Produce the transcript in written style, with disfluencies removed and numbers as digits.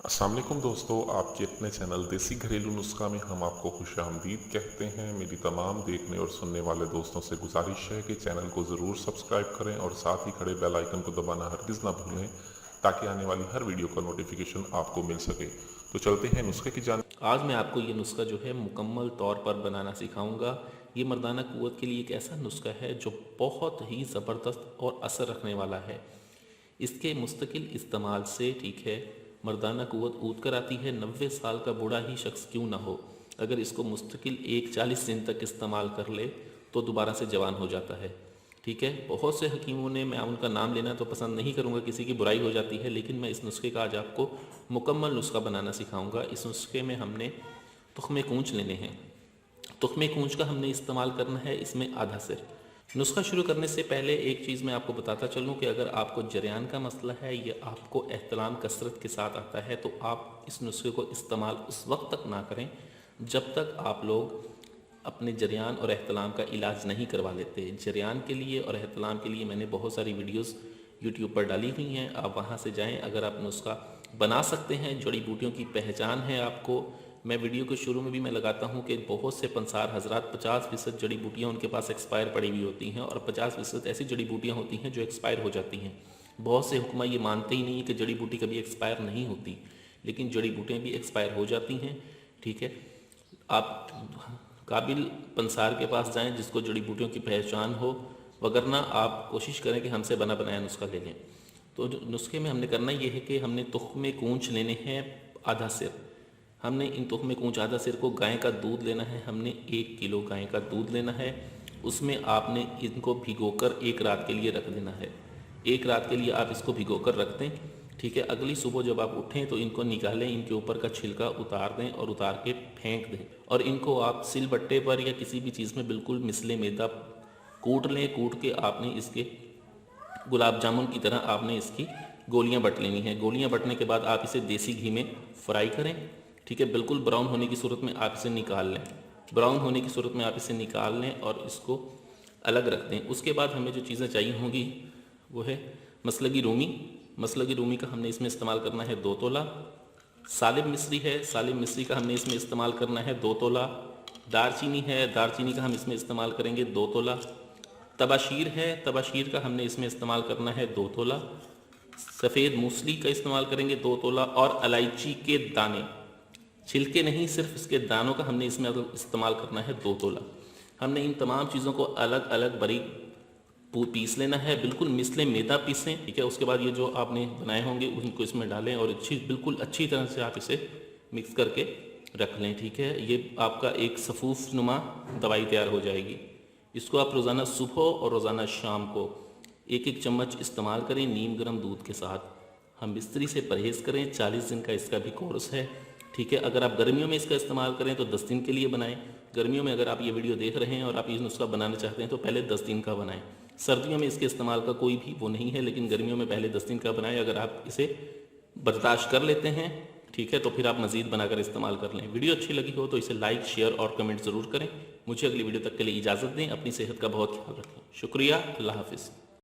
अस्सलाम वालेकुम दोस्तों, आपके अपने चैनल देसी घरेलू नुस्खा में हम आपको खुशामदीद कहते हैं। मेरी तमाम देखने और सुनने वाले दोस्तों से गुजारिश है कि चैनल को ज़रूर सब्सक्राइब करें और साथ ही खड़े बेल आइकन को दबाना हरगिज़ ना भूलें ताकि आने वाली हर वीडियो का नोटिफिकेशन आपको मिल सके। तो चलते हैं नुस्खे की जान। आज मैं आपको ये नुस्खा जो है मुकम्मल तौर पर बनाना सिखाऊंगा। ये मर्दाना क़ुव्वत के लिए एक ऐसा नुस्खा है जो बहुत ही ज़बरदस्त और असर रखने वाला है। इसके मुस्तकिल इस्तेमाल से, ठीक है, मर्दाना क़ुव्वत ऊद कर आती है। 90 साल का बूढ़ा ही शख्स क्यों ना हो, अगर इसको मुस्तकिल 40 दिन तक इस्तेमाल कर ले तो दोबारा से जवान हो जाता है। ठीक है, बहुत से हकीमों ने, मैं उनका नाम लेना तो पसंद नहीं करूँगा, किसी की बुराई हो जाती है, लेकिन मैं इस नुस्खे का आज आपको मुकम्मल नुस्खा बनाना सिखाऊंगा। इस नुस्खे में हमने तुख्मे कूंच लेने हैं। तुख्मे कूंच का हमने इस्तेमाल करना है इसमें आधा सिर। नुस्खा शुरू करने से पहले एक चीज़ मैं आपको बताता चलूँ कि अगर आपको जरियान का मसला है या आपको एहतलाम कसरत के साथ आता है तो आप इस नुस्खे को इस्तेमाल उस वक्त तक ना करें जब तक आप लोग अपने जरियान और एहतलाम का इलाज नहीं करवा लेते। जरियान के लिए और एहतलाम के लिए मैंने बहुत सारी वीडियोस यूट्यूब पर डाली हुई हैं, आप वहाँ से जाएं। अगर आप नुस्खा बना सकते हैं, जड़ी बूटियों की पहचान है आपको, मैं वीडियो के शुरू में भी मैं लगाता हूँ कि बहुत से पंसार हजरात 50% जड़ी बूटियाँ उनके पास एक्सपायर पड़ी हुई होती हैं और 50% ऐसी जड़ी बूटियाँ होती हैं जो एक्सपायर हो जाती हैं। बहुत से हुक्मा ये मानते ही नहीं है कि जड़ी बूटी कभी एक्सपायर नहीं होती, लेकिन जड़ी बूटियाँ भी एक्सपायर हो जाती हैं। ठीक है, आप काबिल पंसार के पास जाएं जिसको जड़ी बूटियों की पहचान हो, वगरना आप कोशिश करें कि हमसे बना बनाया नुस्खा ले लें। तो नुस्खे में हमने करना ये है कि हमने तुख्मे कूंच लेने हैं आधा सिर। हमने इन तुख्मे कूंच आधा सिर को गाय का दूध लेना है। हमने 1 किलो गाय का दूध लेना है। उसमें आपने इनको भिगोकर 1 रात के लिए रख देना है। 1 रात के लिए आप इसको भिगोकर रख दें। ठीक है, अगली सुबह जब आप उठें तो इनको निकालें, इनके ऊपर का छिलका उतार दें और उतार के फेंक दें। और इनको आप सिलबट्टे पर या किसी भी चीज़ में बिल्कुल मिसले मैदा कूट लें। कूट के आपने इसके गुलाब जामुन की तरह आपने इसकी गोलियां बट लेनी है। गोलियां बटने के बाद आप इसे देसी घी में फ्राई करें। ठीक है, बिल्कुल ब्राउन होने की सूरत में आप इसे निकाल लें। ब्राउन होने की सूरत में आप इसे निकाल लें और इसको अलग रख दें। उसके बाद हमें जो चीज़ें चाहिए होंगी वो है मसलगी रूमी। मसलगी रूमी का हमने इसमें इस्तेमाल करना है 2 तोला। सालिम मिस्री है, सालिम मिस्री का हमने इसमें इस्तेमाल करना है 2 तोला। दारचीनी है, दारचीनी का हम इसमें इस्तेमाल करेंगे 2 तोला। तबाशीर है, तबाशीर का हमने इसमें इस्तेमाल करना है 2 तोला। सफ़ेद मूसली का इस्तेमाल करेंगे 2 तोला। और इलायची के दाने, छिलके नहीं, सिर्फ इसके दानों का हमने इसमें इस्तेमाल करना है 2 तोला। हमने इन तमाम चीज़ों को अलग अलग बारीक पीस लेना है, बिल्कुल मिसले मैदा पीसें। ठीक है, उसके बाद ये जो आपने बनाए होंगे उनको इसमें डालें और बिल्कुल अच्छी तरह से आप इसे मिक्स करके रख लें। ठीक है, ये आपका एक सफ़ूफ नुमा दवाई तैयार हो जाएगी। इसको आप रोज़ाना सुबह और रोज़ाना शाम को 1-1 चम्मच इस्तेमाल करें नीम गर्म दूध के साथ। हम बिस्तरी से परहेज़ करें। 40 दिन का इसका भी कोर्स है। ठीक है, अगर आप गर्मियों में इसका इस्तेमाल करें तो 10 दिन के लिए बनाएं। गर्मियों में अगर आप ये वीडियो देख रहे हैं और आप ये नुस्खा बनाना चाहते हैं तो पहले 10 दिन का बनाएं। सर्दियों में इसके इस्तेमाल का कोई भी वो नहीं है, लेकिन गर्मियों में पहले 10 दिन का बनाएं। अगर आप इसे बर्दाश्त कर लेते हैं, ठीक है, तो फिर आप मज़ीद बनाकर इस्तेमाल कर लें। वीडियो अच्छी लगी हो तो इसे लाइक, शेयर और कमेंट ज़रूर करें। मुझे अगली वीडियो तक के लिए इजाज़त दें। अपनी सेहत का बहुत ख्याल रखें। शुक्रिया, अल्लाह हाफिज़।